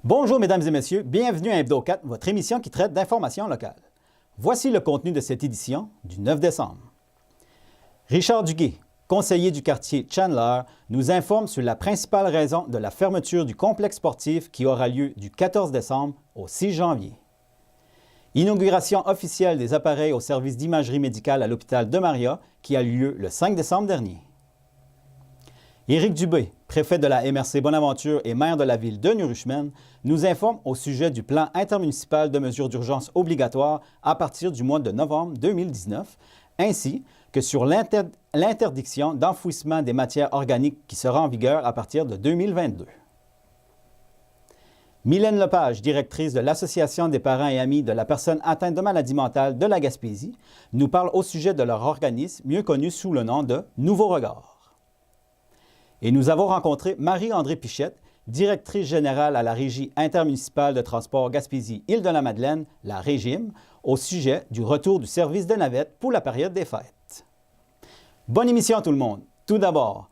Bonjour mesdames et messieurs, bienvenue à Hebdo 4, votre émission qui traite d'informations locales. Voici le contenu de cette édition du 9 décembre. Richard Duguay, conseiller du quartier Chandler, nous informe sur la principale raison de la fermeture du complexe sportif qui aura lieu du 14 décembre au 6 janvier. Inauguration officielle des appareils au service d'imagerie médicale à l'hôpital de Maria qui a eu lieu le 5 décembre dernier. Éric Dubé, préfet de la MRC Bonaventure et maire de la ville de New Richmond, nous informe au sujet du plan intermunicipal de mesures d'urgence obligatoires à partir du mois de novembre 2019, ainsi que sur l'interdiction d'enfouissement des matières organiques qui sera en vigueur à partir de 2022. Mylène Lepage, directrice de l'Association des parents et amis de la personne atteinte de maladie mentale de la Gaspésie, nous parle au sujet de leur organisme, mieux connu sous le nom de Nouveau Regard. Et nous avons rencontré Marie-André Pichette, directrice générale à la Régie intermunicipale de transport Gaspésie-Île-de-la-Madeleine, la Régime, au sujet du retour du service de navette pour la période des fêtes. Bonne émission tout le monde! Tout d'abord,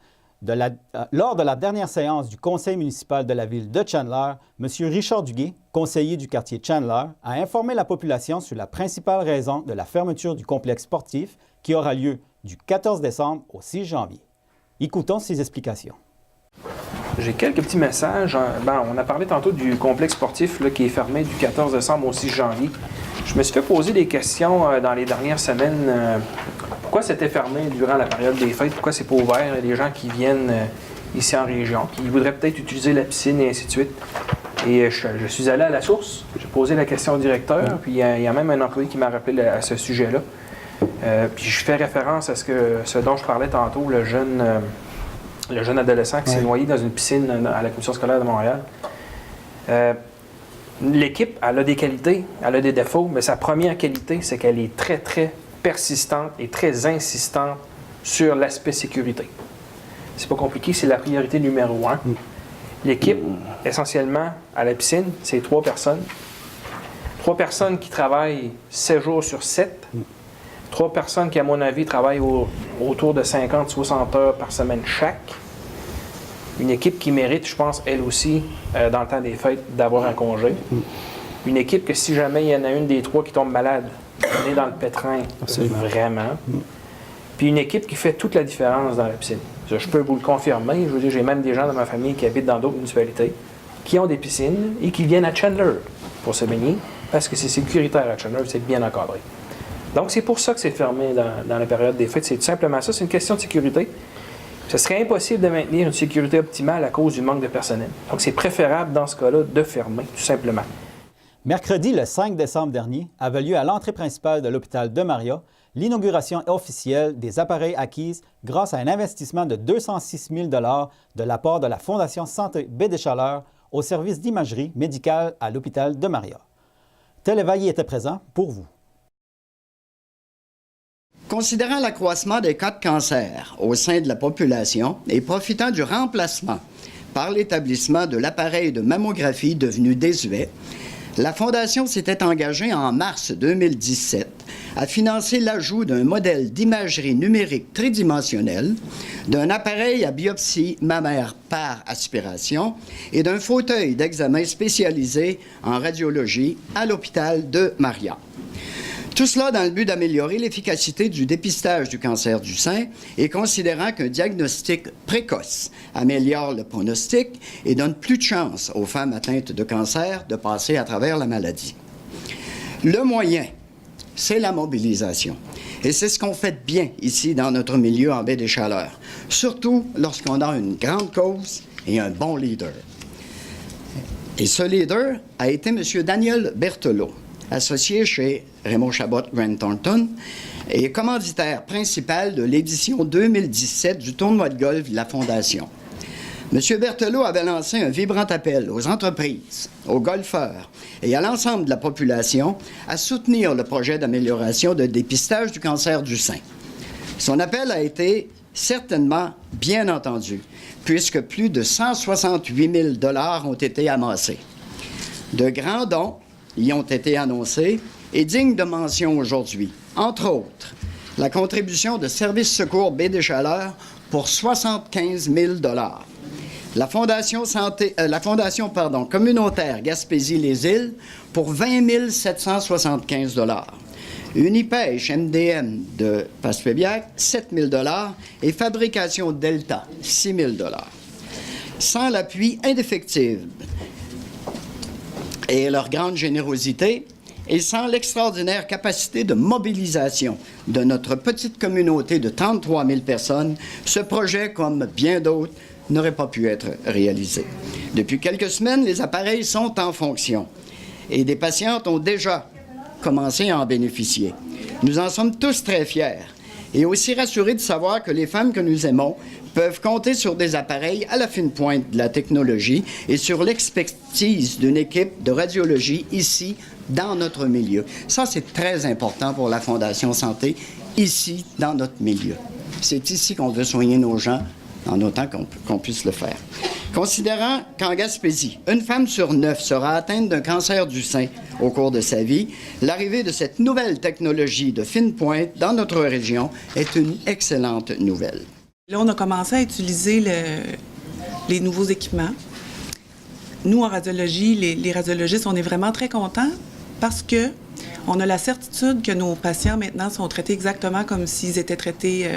lors de la dernière séance du conseil municipal de la ville de Chandler, M. Richard Duguay, conseiller du quartier Chandler, a informé la population sur la principale raison de la fermeture du complexe sportif qui aura lieu du 14 décembre au 6 janvier. Écoutons ses explications. J'ai quelques petits messages. On a parlé tantôt du complexe sportif là, qui est fermé du 14 décembre au 6 janvier. Je me suis fait poser des questions dans les dernières semaines. Pourquoi c'était fermé durant la période des fêtes? Pourquoi c'est pas ouvert? Il y a des gens qui viennent ici en région, qui voudraient peut-être utiliser la piscine et ainsi de suite. Et je suis allé à la source. J'ai posé la question au directeur, puis il y a même un employé qui m'a rappelé à ce sujet-là. Puis je fais référence à ce dont je parlais tantôt, le jeune adolescent qui s'est noyé dans une piscine à la commission scolaire de Montréal. L'équipe, elle a des qualités, elle a des défauts, mais sa première qualité, c'est qu'elle est très, très persistante et très insistante sur l'aspect sécurité. C'est pas compliqué, c'est la priorité numéro 1. L'équipe, essentiellement, à la piscine, c'est 3 personnes. 3 personnes qui travaillent 7 jours sur 7. 3 personnes qui, à mon avis, travaillent autour de 50-60 heures par semaine chaque. Une équipe qui mérite, je pense, elle aussi, dans le temps des fêtes, d'avoir un congé. Une équipe que si jamais il y en a une des 3 qui tombe malade, on est dans le pétrin, vraiment. Puis une équipe qui fait toute la différence dans la piscine. Je peux vous le confirmer. Je veux dire, j'ai même des gens dans ma famille qui habitent dans d'autres municipalités, qui ont des piscines et qui viennent à Chandler pour se baigner, parce que c'est sécuritaire à Chandler, c'est bien encadré. Donc, c'est pour ça que c'est fermé dans la période des fêtes. C'est tout simplement ça. C'est une question de sécurité. Ce serait impossible de maintenir une sécurité optimale à cause du manque de personnel. Donc, c'est préférable dans ce cas-là de fermer, tout simplement. Mercredi, le 5 décembre dernier, avait lieu à l'entrée principale de l'hôpital de Maria l'inauguration officielle des appareils acquis grâce à un investissement de 206 000 $ de la part de la Fondation Santé Baie-des-Chaleurs au service d'imagerie médicale à l'hôpital de Maria. Télévaillé était présent pour vous. Considérant l'accroissement des cas de cancer au sein de la population et profitant du remplacement par l'établissement de l'appareil de mammographie devenu désuet, la Fondation s'était engagée en mars 2017 à financer l'ajout d'un modèle d'imagerie numérique tridimensionnelle, d'un appareil à biopsie mammaire par aspiration et d'un fauteuil d'examen spécialisé en radiologie à l'hôpital de Maria. Tout cela dans le but d'améliorer l'efficacité du dépistage du cancer du sein et considérant qu'un diagnostic précoce améliore le pronostic et donne plus de chance aux femmes atteintes de cancer de passer à travers la maladie. Le moyen, c'est la mobilisation. Et c'est ce qu'on fait bien ici dans notre milieu en Baie-des-Chaleurs, surtout lorsqu'on a une grande cause et un bon leader. Et ce leader a été M. Daniel Berthelot, associé chez Raymond Chabot Grant Thornton et commanditaire principal de l'édition 2017 du tournoi de golf de la Fondation. M. Berthelot avait lancé un vibrant appel aux entreprises, aux golfeurs et à l'ensemble de la population à soutenir le projet d'amélioration de dépistage du cancer du sein. Son appel a été certainement bien entendu, puisque plus de 168 000 $ ont été amassés. De grands dons y ont été annoncés et dignes de mention aujourd'hui. Entre autres, la contribution de Service Secours Baie-des-Chaleurs pour 75 000 $, La Fondation communautaire Gaspésie-les-Îles pour 20 775 $. Unipêche MDM de Passepébiac, 7 000 $ et Fabrication Delta, 6 000 $. Sans l'appui indéfectible et leur grande générosité, et sans l'extraordinaire capacité de mobilisation de notre petite communauté de 33 000 personnes, ce projet, comme bien d'autres, n'aurait pas pu être réalisé. Depuis quelques semaines, les appareils sont en fonction et des patientes ont déjà commencé à en bénéficier. Nous en sommes tous très fiers et aussi rassurés de savoir que les femmes que nous aimons peuvent compter sur des appareils à la fine pointe de la technologie et sur l'expertise d'une équipe de radiologie ici, dans notre milieu. Ça, c'est très important pour la Fondation Santé, ici, dans notre milieu. C'est ici qu'on veut soigner nos gens, en autant qu'on puisse le faire. Considérant qu'en Gaspésie, une femme sur 9 sera atteinte d'un cancer du sein au cours de sa vie, l'arrivée de cette nouvelle technologie de fine pointe dans notre région est une excellente nouvelle. Là, on a commencé à utiliser les nouveaux équipements. Nous, en radiologie, les radiologistes, on est vraiment très contents parce que on a la certitude que nos patients, maintenant, sont traités exactement comme s'ils étaient traités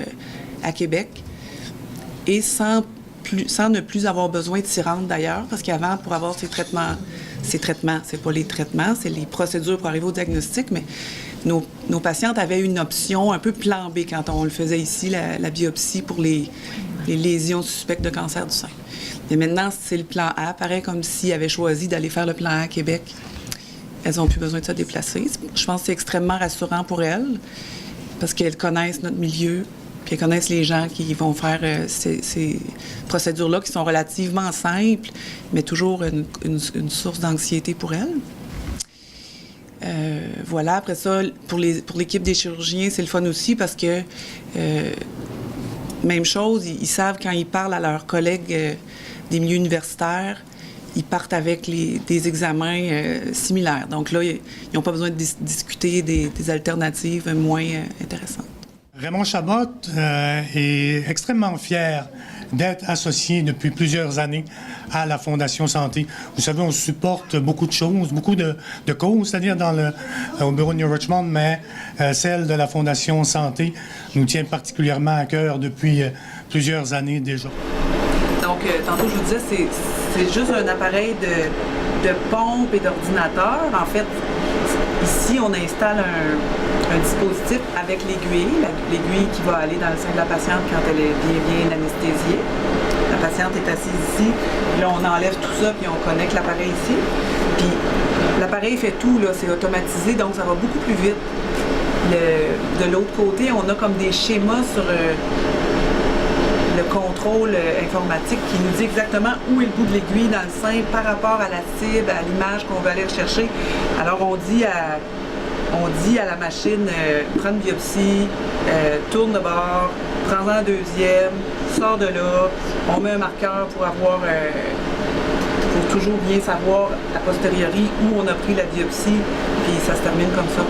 à Québec et sans ne plus avoir besoin de s'y rendre d'ailleurs, parce qu'avant, pour avoir ces traitements, c'est pas les traitements, c'est les procédures pour arriver au diagnostic, mais nos patientes avaient une option un peu plan B quand on le faisait ici, la biopsie pour les lésions suspectes de cancer du sein. Et maintenant, c'est le plan A, pareil comme s'ils avaient choisi d'aller faire le plan A à Québec. Elles n'ont plus besoin de se déplacer. Je pense que c'est extrêmement rassurant pour elles, parce qu'elles connaissent notre milieu, puis elles connaissent les gens qui vont faire ces procédures-là qui sont relativement simples, mais toujours une source d'anxiété pour elles. Voilà, après ça, pour l'équipe des chirurgiens, c'est le fun aussi parce que, même chose, ils savent quand ils parlent à leurs collègues des milieux universitaires, ils partent avec des examens similaires. Donc là, ils n'ont pas besoin de discuter des alternatives moins intéressantes. Raymond Chabot est extrêmement fier d'être associé depuis plusieurs années à la Fondation Santé. Vous savez, on supporte beaucoup de choses, beaucoup de causes, c'est-à-dire au bureau de New Richmond, mais celle de la Fondation Santé nous tient particulièrement à cœur depuis plusieurs années déjà. Donc, tantôt, je vous disais, c'est juste un appareil de pompe et d'ordinateur. En fait, ici, on installe un dispositif avec l'aiguille qui va aller dans le sein de la patiente quand elle est bien anesthésiée. La patiente est assise ici, puis là, on enlève tout ça, puis on connecte l'appareil ici. Puis l'appareil fait tout, là, c'est automatisé, donc ça va beaucoup plus vite. De l'autre côté, on a comme des schémas sur le contrôle informatique qui nous dit exactement où est le bout de l'aiguille dans le sein par rapport à la cible, à l'image qu'on veut aller rechercher. Alors on dit à la machine, prends une biopsie, tourne de bord, prends-en un deuxième, sors de là, on met un marqueur pour toujours bien savoir a posteriori où on a pris la biopsie, puis ça se termine comme ça.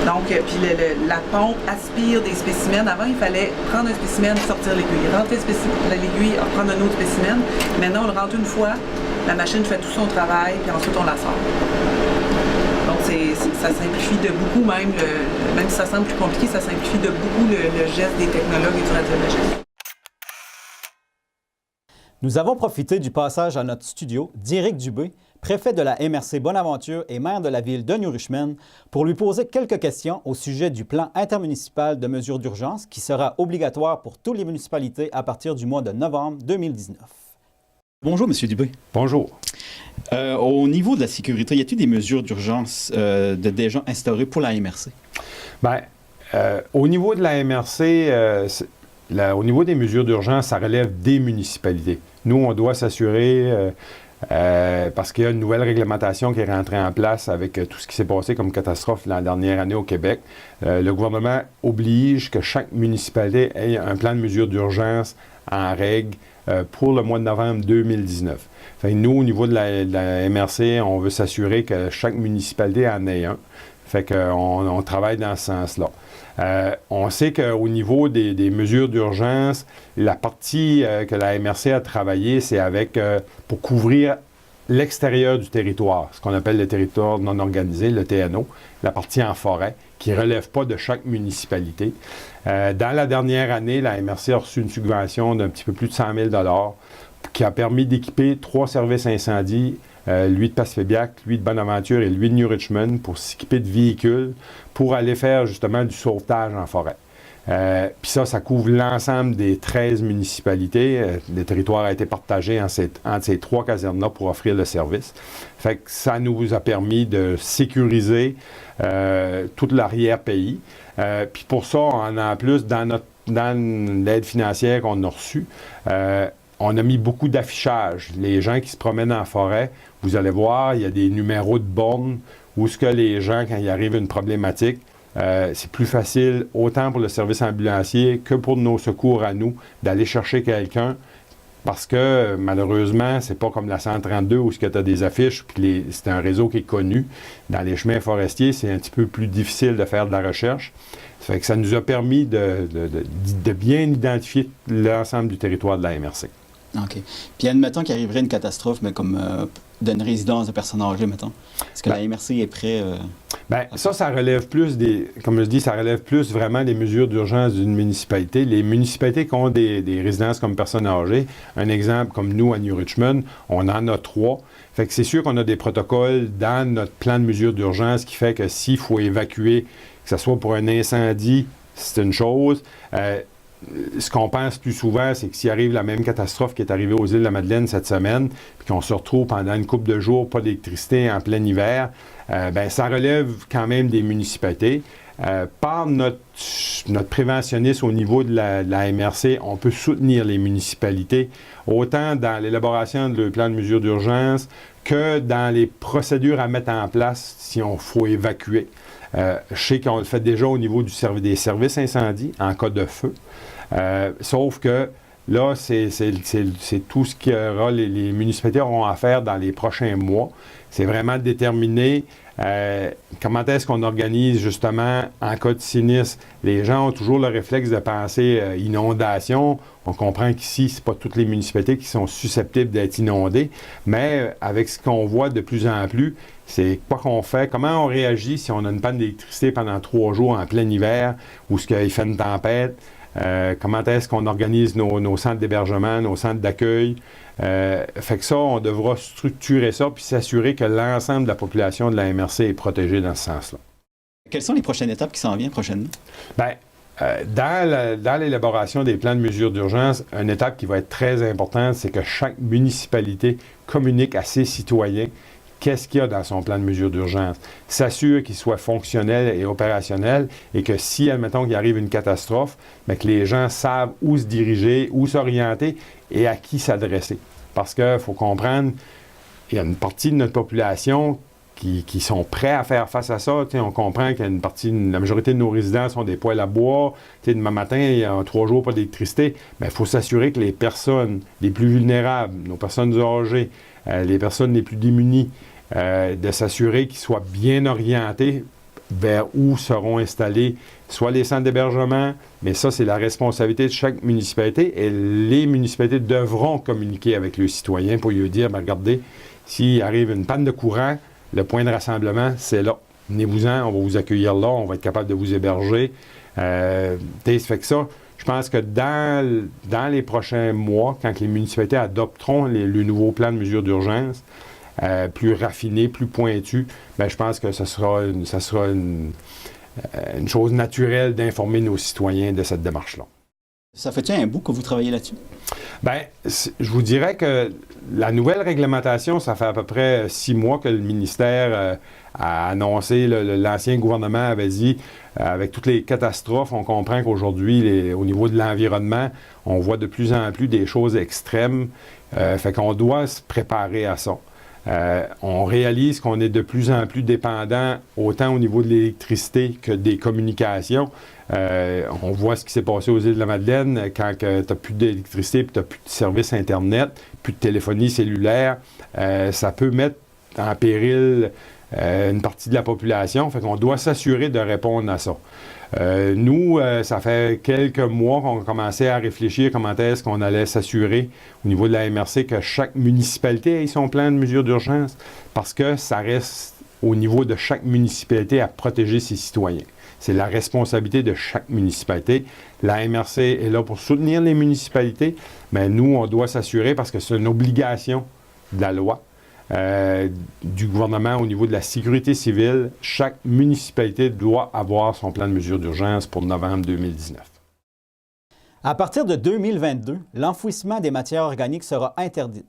Donc, puis la pompe aspire des spécimens. Avant, il fallait prendre un spécimen, sortir l'aiguille, rentrer l'aiguille, prendre un autre spécimen. Maintenant, on le rentre une fois, la machine fait tout son travail, puis ensuite on la sort. Donc, ça simplifie de beaucoup, même si ça semble plus compliqué, ça simplifie de beaucoup le geste des technologues et du radiologiste. Nous avons profité du passage à notre studio d'Éric Dubé, préfet de la MRC Bonaventure et maire de la ville de New Richmond, pour lui poser quelques questions au sujet du plan intermunicipal de mesures d'urgence qui sera obligatoire pour toutes les municipalités à partir du mois de novembre 2019. Bonjour, M. Dubé. Bonjour. Au niveau de la sécurité, y a-t-il des mesures d'urgence déjà instaurées pour la MRC? Bien, au niveau de la MRC, au niveau des mesures d'urgence, ça relève des municipalités. Nous, on doit s'assurer, parce qu'il y a une nouvelle réglementation qui est rentrée en place avec tout ce qui s'est passé comme catastrophe la dernière année au Québec. Le gouvernement oblige que chaque municipalité ait un plan de mesures d'urgence en règle pour le mois de novembre 2019. Fait que nous, au niveau de la MRC, on veut s'assurer que chaque municipalité en ait un. Fait qu'on travaille dans ce sens-là. On sait qu'au niveau des mesures d'urgence, la partie que la MRC a travaillé, c'est pour couvrir l'extérieur du territoire, ce qu'on appelle le territoire non organisé, le TNO, la partie en forêt, qui ne relève pas de chaque municipalité. Dans la dernière année, la MRC a reçu une subvention d'un petit peu plus de 100 000 qui a permis d'équiper 3 services incendie, lui de Passepébiac, lui de Bonaventure et lui de New Richmond, pour s'équiper de véhicules pour aller faire justement du sauvetage en forêt. Puis ça couvre l'ensemble des 13 municipalités. Le territoire a été partagé entre ces 3 casernes-là pour offrir le service. Fait que ça nous a permis de sécuriser tout l'arrière-pays. Puis pour ça, en plus, dans l'aide financière qu'on a reçue, on a mis beaucoup d'affichage. Les gens qui se promènent en forêt, vous allez voir, il y a des numéros de bornes où ce que les gens, quand il arrive une problématique, c'est plus facile, autant pour le service ambulancier que pour nos secours à nous, d'aller chercher quelqu'un. Parce que, malheureusement, c'est pas comme la 132 où tu as des affiches, puis c'est un réseau qui est connu. Dans les chemins forestiers, c'est un petit peu plus difficile de faire de la recherche. Ça fait que ça nous a permis de bien identifier l'ensemble du territoire de la MRC. OK. Puis admettons qu'il arriverait une catastrophe, mais comme d'une résidence de personnes âgées, mettons. Est-ce que la MRC est prêt? Bien, ça relève plus comme je dis, ça relève plus vraiment des mesures d'urgence d'une municipalité. Les municipalités qui ont des résidences comme personnes âgées, un exemple comme nous à New Richmond, on en a 3. Fait que c'est sûr qu'on a des protocoles dans notre plan de mesures d'urgence qui fait que s'il faut évacuer, que ce soit pour un incendie, c'est une chose. Ce qu'on pense plus souvent, c'est que s'il arrive la même catastrophe qui est arrivée aux îles de la Madeleine cette semaine, puis qu'on se retrouve pendant une couple de jours, pas d'électricité en plein hiver, bien, ça relève quand même des municipalités. Par notre préventionniste au niveau de la MRC, on peut soutenir les municipalités, autant dans l'élaboration de leur plan de mesures d'urgence que dans les procédures à mettre en place si on faut évacuer. Je sais qu'on le fait déjà au niveau des services incendies en cas de feu. Sauf que là, c'est tout ce que les municipalités auront à faire dans les prochains mois. C'est vraiment de déterminer comment est-ce qu'on organise justement en cas de sinistre. Les gens ont toujours le réflexe de penser inondation. On comprend qu'ici, ce n'est pas toutes les municipalités qui sont susceptibles d'être inondées, mais avec ce qu'on voit de plus en plus, c'est quoi qu'on fait, comment on réagit si on a une panne d'électricité pendant 3 jours en plein hiver ou ce qu'il fait une tempête. Comment est-ce qu'on organise nos centres d'hébergement, nos centres d'accueil. Fait que ça, on devra structurer ça puis s'assurer que l'ensemble de la population de la MRC est protégée dans ce sens-là. Quelles sont les prochaines étapes qui s'en viennent prochainement? Bien, dans l'élaboration des plans de mesures d'urgence, une étape qui va être très importante, c'est que chaque municipalité communique à ses citoyens qu'est-ce qu'il y a dans son plan de mesures d'urgence. S'assure qu'il soit fonctionnel et opérationnel et que si, admettons qu'il arrive une catastrophe, bien que les gens savent où se diriger, où s'orienter et à qui s'adresser. Parce qu'il faut comprendre, il y a une partie de notre population qui sont prêts à faire face à ça. T'sais, on comprend qu'il y a la majorité de nos résidents sont des poêles à bois. T'sais, demain matin, il y a 3 jours pas d'électricité. Mais il faut s'assurer que les personnes les plus vulnérables, nos personnes âgées, les personnes les plus démunies, de s'assurer qu'ils soient bien orientés vers où seront installés soit les centres d'hébergement, mais ça, c'est la responsabilité de chaque municipalité et les municipalités devront communiquer avec les citoyens pour lui dire, bien, regardez, s'il arrive une panne de courant, le point de rassemblement, c'est là. Venez-vous-en, on va vous accueillir là, on va être capable de vous héberger. Ça fait que ça, je pense que dans les prochains mois, quand les municipalités adopteront le nouveau plan de mesures d'urgence, plus raffiné, plus pointu, bien, je pense que ce sera une chose naturelle d'informer nos citoyens de cette démarche-là. Ça fait-tu un bout que vous travaillez là-dessus? Bien, je vous dirais que la nouvelle réglementation, ça fait à peu près 6 mois que le ministère a annoncé, l'ancien gouvernement avait dit, avec toutes les catastrophes, on comprend qu'aujourd'hui, au niveau de l'environnement, on voit de plus en plus des choses extrêmes. Fait qu'on doit se préparer à ça. On réalise qu'on est de plus en plus dépendant autant au niveau de l'électricité que des communications. On voit ce qui s'est passé aux îles de la Madeleine quand tu n'as plus d'électricité et tu n'as plus de service Internet, plus de téléphonie cellulaire. Ça peut mettre en péril une partie de la population. Fait qu'on doit s'assurer de répondre à ça. Nous, ça fait quelques mois qu'on a commencé à réfléchir comment est-ce qu'on allait s'assurer au niveau de la MRC que chaque municipalité ait son plan de mesures d'urgence, parce que ça reste au niveau de chaque municipalité à protéger ses citoyens. C'est la responsabilité de chaque municipalité. La MRC est là pour soutenir les municipalités, mais nous, on doit s'assurer, parce que c'est une obligation de la loi, du gouvernement au niveau de la sécurité civile, chaque municipalité doit avoir son plan de mesures d'urgence pour novembre 2019. À partir de 2022, l'enfouissement des matières organiques sera interdit.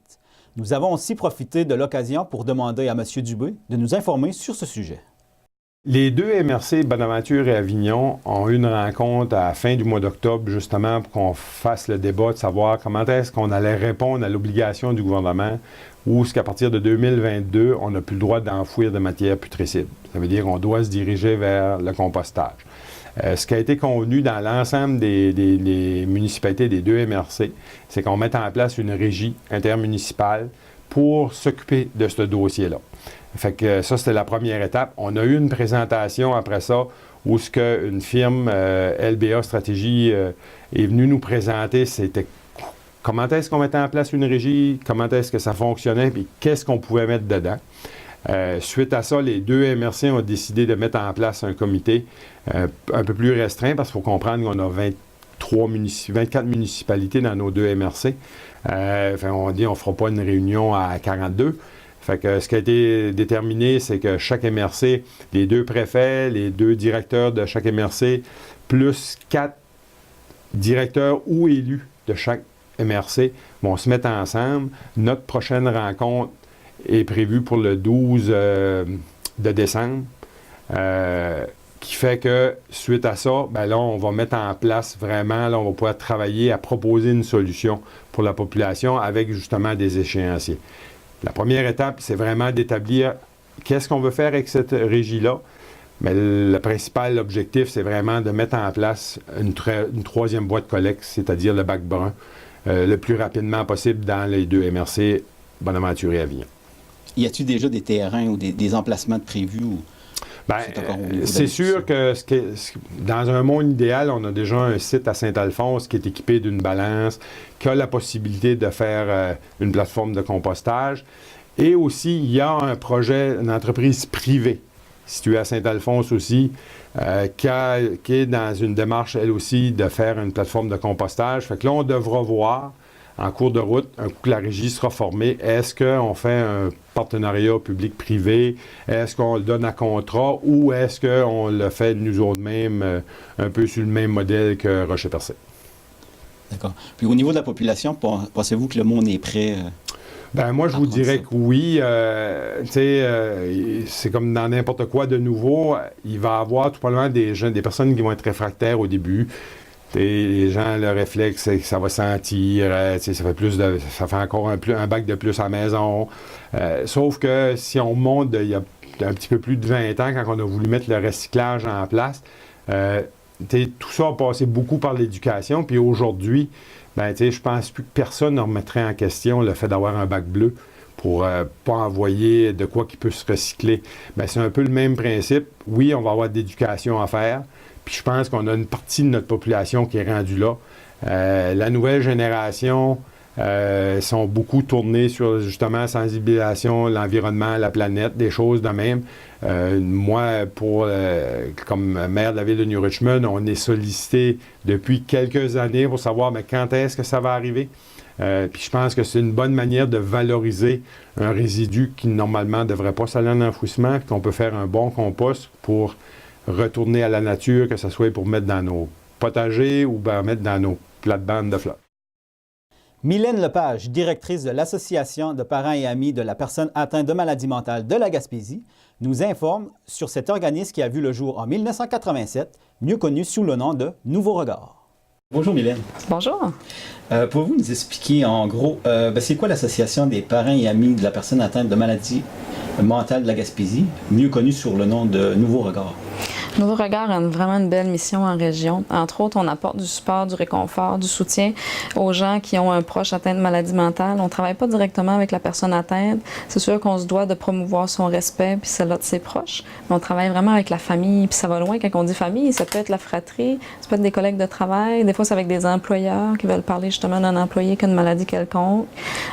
Nous avons aussi profité de l'occasion pour demander à M. Dubé de nous informer sur ce sujet. Les deux MRC, Bonaventure et Avignon, ont eu une rencontre à la fin du mois d'octobre, justement, pour qu'on fasse le débat de savoir comment est-ce qu'on allait répondre à l'obligation du gouvernement, ou est-ce qu'à partir de 2022, on n'a plus le droit d'enfouir de matières putricides. Ça veut dire qu'on doit se diriger vers le compostage. Ce qui a été convenu dans l'ensemble des municipalités des deux MRC, c'est qu'on mette en place une régie intermunicipale pour s'occuper de ce dossier-là. Fait que ça, c'était la première étape. On a eu une présentation après ça où ce qu'une firme, LBA Stratégie, est venue nous présenter, c'était comment est-ce qu'on mettait en place une régie, comment est-ce que ça fonctionnait, puis qu'est-ce qu'on pouvait mettre dedans. Suite à ça, les deux MRC ont décidé de mettre en place un comité un peu plus restreint, parce qu'il faut comprendre qu'on a 24 municipalités dans nos deux MRC. On dit on ne fera pas une réunion à 42. Fait que ce qui a été déterminé, c'est que chaque MRC, les deux préfets, les deux directeurs de chaque MRC, plus 4 directeurs ou élus de chaque MRC vont se mettre ensemble. Notre prochaine rencontre est prévue pour le 12 de décembre, qui fait que, suite à ça, ben là, on va mettre en place vraiment, là, on va pouvoir travailler à proposer une solution pour la population avec justement des échéanciers. La première étape, c'est vraiment d'établir qu'est-ce qu'on veut faire avec cette régie-là. Mais le principal objectif, c'est vraiment de mettre en place une troisième boîte de collecte, c'est-à-dire le bac brun, le plus rapidement possible dans les deux MRC, Bonaventure et Avignon. Y a-t-il déjà des terrains ou des emplacements de prévus? C'est sûr que dans un monde idéal, on a déjà un site à Saint-Alphonse qui est équipé d'une balance, qui a la possibilité de faire une plateforme de compostage. Et aussi, il y a un projet, une entreprise privée située à Saint-Alphonse aussi, qui est dans une démarche, elle aussi, de faire une plateforme de compostage. Fait que là, on devra voir en cours de route, un coup que la régie sera formée, est-ce qu'on fait un partenariat public-privé? Est-ce qu'on le donne à contrat? Ou est-ce qu'on le fait nous autres-mêmes, un peu sur le même modèle que Rocher-Percé? D'accord. Puis au niveau de la population, pensez-vous que le monde est prêt? Moi, je vous dirais que oui. C'est comme dans n'importe quoi de nouveau. Il va y avoir tout probablement des personnes qui vont être réfractaires au début. Les gens, le réflexe, c'est que ça va sentir, ça fait encore un bac de plus à la maison. Sauf que si on monte il y a un petit peu plus de 20 ans, quand on a voulu mettre le recyclage en place, tout ça a passé beaucoup par l'éducation. Puis aujourd'hui, je pense plus que personne ne remettrait en question le fait d'avoir un bac bleu pour pas envoyer de quoi qui peut se recycler. C'est un peu le même principe. Oui, on va avoir de l'éducation à faire. Puis je pense qu'on a une partie de notre population qui est rendue là. La nouvelle génération sont beaucoup tournés sur justement la sensibilisation, l'environnement, la planète, des choses de même. Moi, comme maire de la ville de New Richmond, on est sollicité depuis quelques années pour savoir quand est-ce que ça va arriver. Puis je pense que c'est une bonne manière de valoriser un résidu qui normalement ne devrait pas s'aller en enfouissement, puis qu'on peut faire un bon compost pour retourner à la nature, que ce soit pour mettre dans nos potagers ou mettre dans nos plates-bandes de fleurs. Mylène Lepage, directrice de l'Association de parents et amis de la personne atteinte de maladie mentale de la Gaspésie, nous informe sur cet organisme qui a vu le jour en 1987, mieux connu sous le nom de Nouveau Regard. Bonjour Mylène. Bonjour. Pouvez-vous nous expliquer en gros, c'est quoi l'Association des parents et amis de la personne atteinte de maladie mentale de la Gaspésie, mieux connue sous le nom de Nouveau Regard? Nouveau Regard a vraiment une belle mission en région. Entre autres, on apporte du support, du réconfort, du soutien aux gens qui ont un proche atteint de maladie mentale. On ne travaille pas directement avec la personne atteinte. C'est sûr qu'on se doit de promouvoir son respect puis celle-là de ses proches. Mais on travaille vraiment avec la famille. Puis ça va loin quand on dit famille. Ça peut être la fratrie, ça peut être des collègues de travail. Des fois, c'est avec des employeurs qui veulent parler justement d'un employé qui a une maladie quelconque.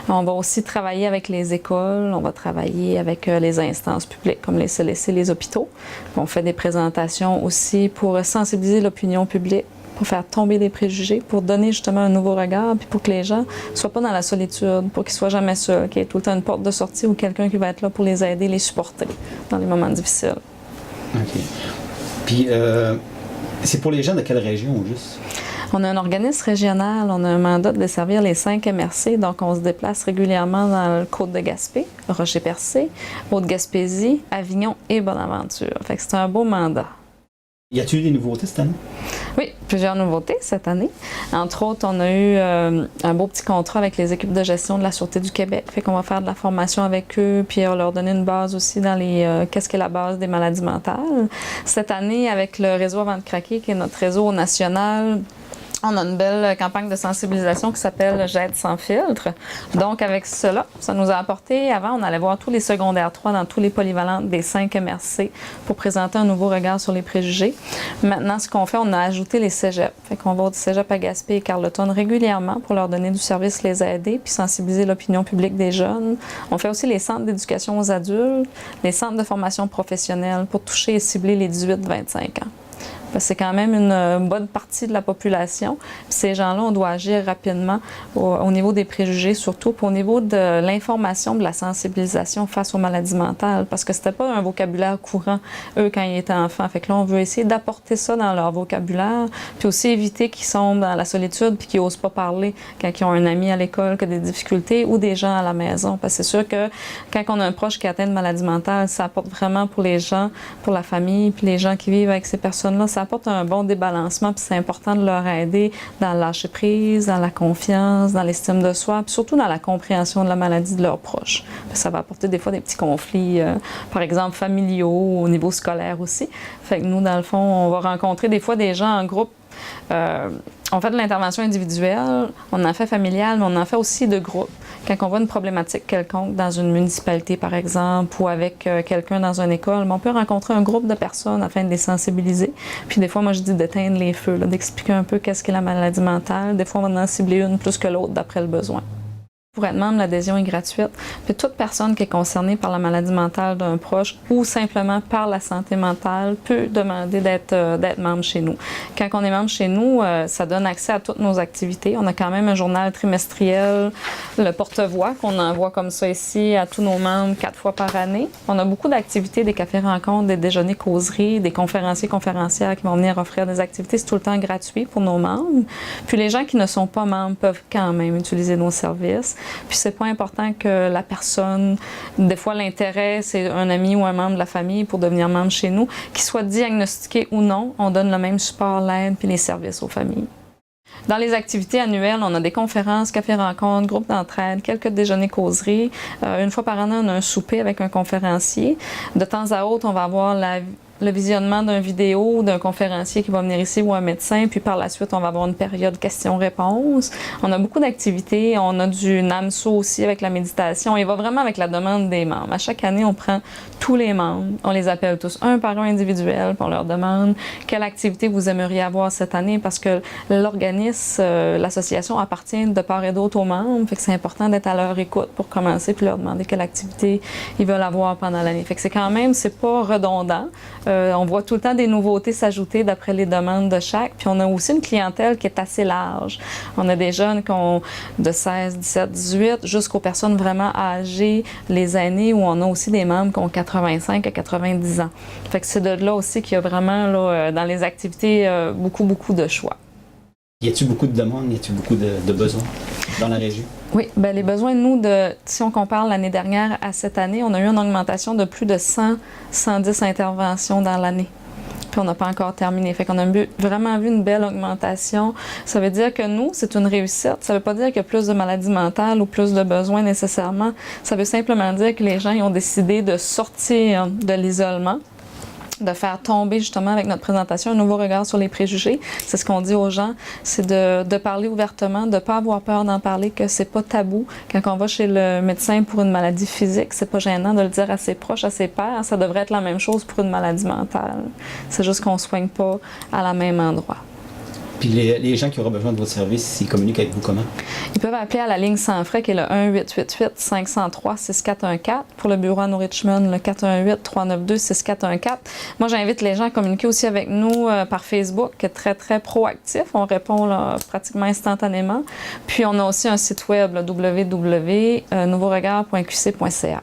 On va aussi travailler avec les écoles. On va travailler avec les instances publiques comme les CLSC, les hôpitaux. On fait des présentations aussi pour sensibiliser l'opinion publique, pour faire tomber des préjugés, pour donner justement un nouveau regard, puis pour que les gens ne soient pas dans la solitude, pour qu'ils ne soient jamais seuls, qu'il y ait tout le temps une porte de sortie ou quelqu'un qui va être là pour les aider, les supporter dans les moments difficiles. OK. Puis, c'est pour les gens de quelle région, juste? On a un organisme régional, on a un mandat de desservir les 5 MRC, donc on se déplace régulièrement dans le Côte-de-Gaspé, Rocher-Percé, Haute-Gaspésie, Avignon et Bonaventure. Fait que c'est un beau mandat. Y a-t-il eu des nouveautés cette année? Oui, plusieurs nouveautés cette année. Entre autres, on a eu un beau petit contrat avec les équipes de gestion de la Sûreté du Québec. Fait qu'on va faire de la formation avec eux, puis on leur donner une base aussi dans les qu'est-ce qu'est la base des maladies mentales. Cette année, avec le réseau Avant de craquer, qui est notre réseau national, on a une belle campagne de sensibilisation qui s'appelle J'aide sans filtre. Donc, avec cela, ça nous a apporté, avant, on allait voir tous les secondaires 3 dans tous les polyvalentes des 5 MRC pour présenter un nouveau regard sur les préjugés. Maintenant, ce qu'on fait, on a ajouté les cégeps. Fait qu'on va au cégep à Gaspé et Carleton régulièrement pour leur donner du service, les aider, puis sensibiliser l'opinion publique des jeunes. On fait aussi les centres d'éducation aux adultes, les centres de formation professionnelle pour toucher et cibler les 18-25 ans. Parce que c'est quand même une bonne partie de la population. Puis ces gens-là, on doit agir rapidement au niveau des préjugés, surtout au niveau de l'information, de la sensibilisation face aux maladies mentales, parce que c'était pas un vocabulaire courant, eux, quand ils étaient enfants. Fait que là, on veut essayer d'apporter ça dans leur vocabulaire, puis aussi éviter qu'ils tombent dans la solitude puis qu'ils n'osent pas parler quand ils ont un ami à l'école qui a des difficultés ou des gens à la maison. Parce que c'est sûr que quand on a un proche qui est atteint de maladie mentale, ça apporte vraiment pour les gens, pour la famille, puis les gens qui vivent avec ces personnes-là, ça apporte un bon débalancement, puis c'est important de leur aider dans le lâcher-prise, dans la confiance, dans l'estime de soi, puis surtout dans la compréhension de la maladie de leurs proches. Puis ça va apporter des fois des petits conflits, par exemple familiaux, au niveau scolaire aussi. Fait que nous, dans le fond, on va rencontrer des fois des gens en groupe. On fait de l'intervention individuelle, on en fait familiale, mais on en fait aussi de groupe. Quand on voit une problématique quelconque dans une municipalité, par exemple, ou avec quelqu'un dans une école, on peut rencontrer un groupe de personnes afin de les sensibiliser. Puis des fois, moi, je dis d'éteindre les feux, d'expliquer un peu qu'est-ce qu'est la maladie mentale. Des fois, on va en cibler une plus que l'autre d'après le besoin. Pour être membre, l'adhésion est gratuite. Puis toute personne qui est concernée par la maladie mentale d'un proche ou simplement par la santé mentale peut demander d'être membre chez nous. Quand on est membre chez nous, ça donne accès à toutes nos activités. On a quand même un journal trimestriel, le porte-voix, qu'on envoie comme ça ici à tous nos membres 4 fois par année. On a beaucoup d'activités, des cafés-rencontres, des déjeuners-causeries, des conférenciers-conférencières qui vont venir offrir des activités. C'est tout le temps gratuit pour nos membres. Puis les gens qui ne sont pas membres peuvent quand même utiliser nos services. Puis c'est pas important que la personne, des fois l'intérêt, c'est un ami ou un membre de la famille pour devenir membre chez nous, qu'il soit diagnostiqué ou non, on donne le même support, l'aide puis les services aux familles. Dans les activités annuelles, on a des conférences, cafés-rencontres, groupes d'entraide, quelques déjeuners-causeries. Une fois par an, on a un souper avec un conférencier. De temps à autre, on va avoir le visionnement d'une vidéo d'un conférencier qui va venir ici ou un médecin, puis par la suite, on va avoir une période questions-réponses. On a beaucoup d'activités. On a du NAMSO aussi avec la méditation. Il va vraiment avec la demande des membres. À chaque année, on prend tous les membres, on les appelle tous un par un individuel, puis on leur demande quelle activité vous aimeriez avoir cette année, parce que l'organisme, l'association appartient de part et d'autre aux membres, fait que c'est important d'être à leur écoute pour commencer, puis leur demander quelle activité ils veulent avoir pendant l'année. Fait que c'est quand même, c'est pas redondant. On voit tout le temps des nouveautés s'ajouter d'après les demandes de chaque. Puis on a aussi une clientèle qui est assez large. On a des jeunes qui ont de 16, 17, 18 jusqu'aux personnes vraiment âgées, les aînés, où on a aussi des membres qui ont 85 à 90 ans. Fait que c'est de là aussi qu'il y a vraiment là, dans les activités beaucoup de choix. Y a-t-il beaucoup de demandes, y a-t-il beaucoup de besoins dans la région? Oui, bien, les besoins, nous, si on compare l'année dernière à cette année, on a eu une augmentation de plus de 110 interventions dans l'année. Puis on n'a pas encore terminé. Fait qu'on a vraiment vu une belle augmentation. Ça veut dire que nous, c'est une réussite. Ça veut pas dire qu'il y a plus de maladies mentales ou plus de besoins nécessairement. Ça veut simplement dire que les gens ils ont décidé de sortir de l'isolement. de faire tomber justement avec notre présentation un nouveau regard sur les préjugés. C'est ce qu'on dit aux gens, c'est de parler ouvertement, de ne pas avoir peur d'en parler, que c'est pas tabou. Quand on va chez le médecin pour une maladie physique, c'est pas gênant de le dire à ses proches, à ses pairs. Ça devrait être la même chose pour une maladie mentale. C'est juste qu'on ne soigne pas à la même endroit. Puis les gens qui auraient besoin de votre service, ils communiquent avec vous comment? Ils peuvent appeler à la ligne sans frais qui est le 1-888-503-6414. Pour le bureau à New Richmond, le 418-392-6414. Moi, j'invite les gens à communiquer aussi avec nous par Facebook, qui est très, très proactif. On répond là, pratiquement instantanément. Puis, on a aussi un site web, www.nouveauregard.qc.ca.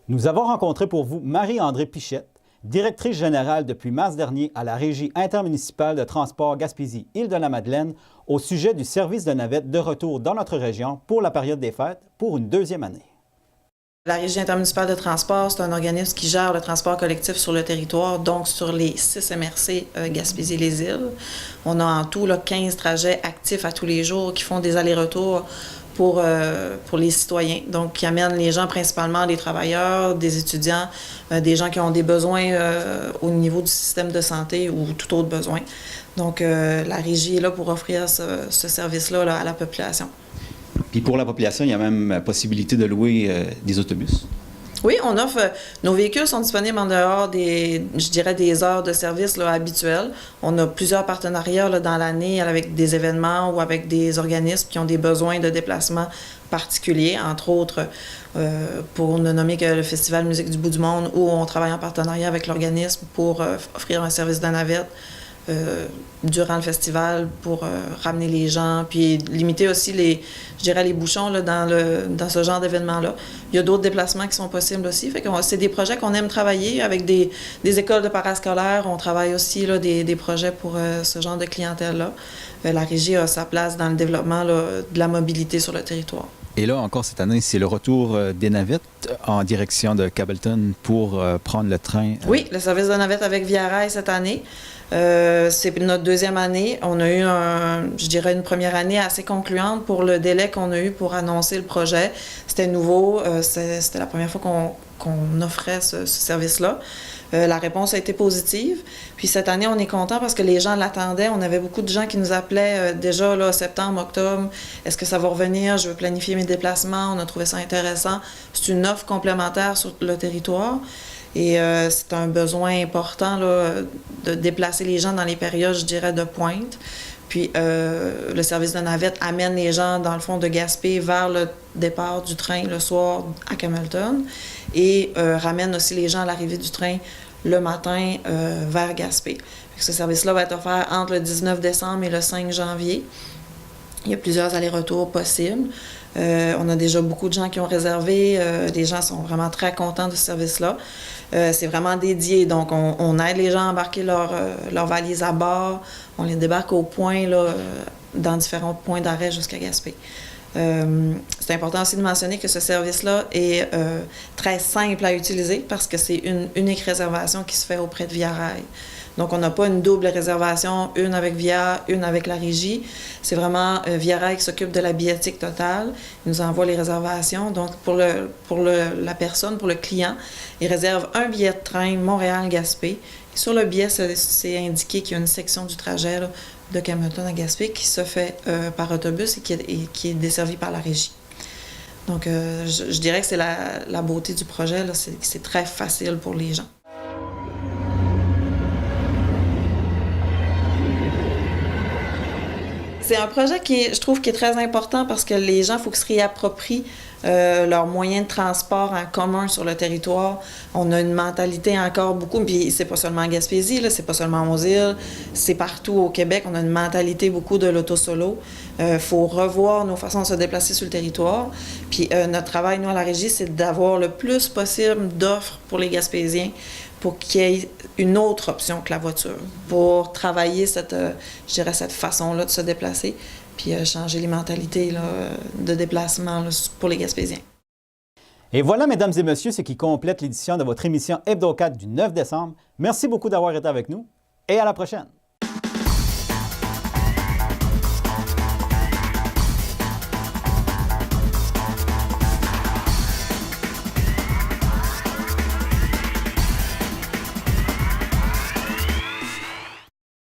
Nous avons rencontré pour vous Marie-André Pichette, directrice générale depuis mars dernier à la Régie intermunicipale de transport Gaspésie-Île-de-la-Madeleine au sujet du service de navette de retour dans notre région pour la période des fêtes pour une deuxième année. La Régie intermunicipale de transport, c'est un organisme qui gère le transport collectif sur le territoire, donc sur les 6 MRC Gaspésie-les-Îles. On a en tout 15 trajets actifs à tous les jours qui font des allers-retours pour les citoyens, donc qui amènent les gens, principalement des travailleurs, des étudiants, des gens qui ont des besoins au niveau du système de santé ou tout autre besoin. Donc, la Régie est là pour offrir ce service-là à la population. Puis pour la population, il y a même possibilité de louer des autobus. Oui, on offre. Nos véhicules sont disponibles en dehors des heures de service habituelles. On a plusieurs partenariats dans l'année avec des événements ou avec des organismes qui ont des besoins de déplacement particuliers, entre autres, pour ne nommer que le Festival Musique du Bout du Monde, où on travaille en partenariat avec l'organisme pour offrir un service de navette durant le festival pour ramener les gens, puis limiter aussi les bouchons dans ce genre d'événement-là. Il y a d'autres déplacements qui sont possibles aussi. Fait que c'est des projets qu'on aime travailler avec des écoles de parascolaires. On travaille aussi des projets pour ce genre de clientèle-là. La Régie a sa place dans le développement de la mobilité sur le territoire. Et là, encore cette année, c'est le retour des navettes en direction de Campbellton pour prendre le train. Oui, le service de navette avec Via Rail cette année. C'est notre deuxième année. On a eu, une première année assez concluante pour le délai qu'on a eu pour annoncer le projet. C'était nouveau. C'était la première fois qu'on offrait ce service-là. La réponse a été positive. Puis cette année, on est content parce que les gens l'attendaient. On avait beaucoup de gens qui nous appelaient déjà septembre, octobre. Est-ce que ça va revenir? Je veux planifier mes déplacements. On a trouvé ça intéressant. C'est une offre complémentaire sur le territoire. Et c'est un besoin important de déplacer les gens dans les périodes, de pointe. Puis le service de navette amène les gens, dans le fond, de Gaspé vers le départ du train le soir à Campbellton et ramène aussi les gens à l'arrivée du train le matin vers Gaspé. Ce service-là va être offert entre le 19 décembre et le 5 janvier. Il y a plusieurs allers-retours possibles. On a déjà beaucoup de gens qui ont réservé. Les gens sont vraiment très contents de ce service-là. C'est vraiment dédié. Donc, on aide les gens à embarquer leur valise à bord. On les débarque au point, dans différents points d'arrêt jusqu'à Gaspé. C'est important aussi de mentionner que ce service-là est très simple à utiliser parce que c'est une unique réservation qui se fait auprès de Via Rail. Donc, on n'a pas une double réservation, une avec Via, une avec la Régie. C'est vraiment Via Rail qui s'occupe de la billettique totale. Il nous envoie les réservations. Donc, pour la personne, pour le client, il réserve un billet de train Montréal-Gaspé. Sur le billet, c'est indiqué qu'il y a une section du trajet de Campbellton à Gaspé qui se fait par autobus et qui est desservie par la Régie. Donc, je dirais que c'est la beauté du projet. C'est très facile pour les gens. C'est un projet je trouve, qui est très important parce que les gens, il faut qu'ils se réapproprient leurs moyens de transport en commun sur le territoire. On a une mentalité encore beaucoup, puis c'est pas seulement en Gaspésie, c'est pas seulement aux îles, c'est partout au Québec. On a une mentalité beaucoup de l'auto-solo. Faut revoir nos façons de se déplacer sur le territoire. Puis notre travail, nous, à la Régie, c'est d'avoir le plus possible d'offres pour les Gaspésiens pour qu'il y ait une autre option que la voiture, pour travailler cette façon-là de se déplacer, puis changer les mentalités de déplacement pour les Gaspésiens. Et voilà, mesdames et messieurs, ce qui complète l'édition de votre émission Hebdo 4 du 9 décembre. Merci beaucoup d'avoir été avec nous et à la prochaine.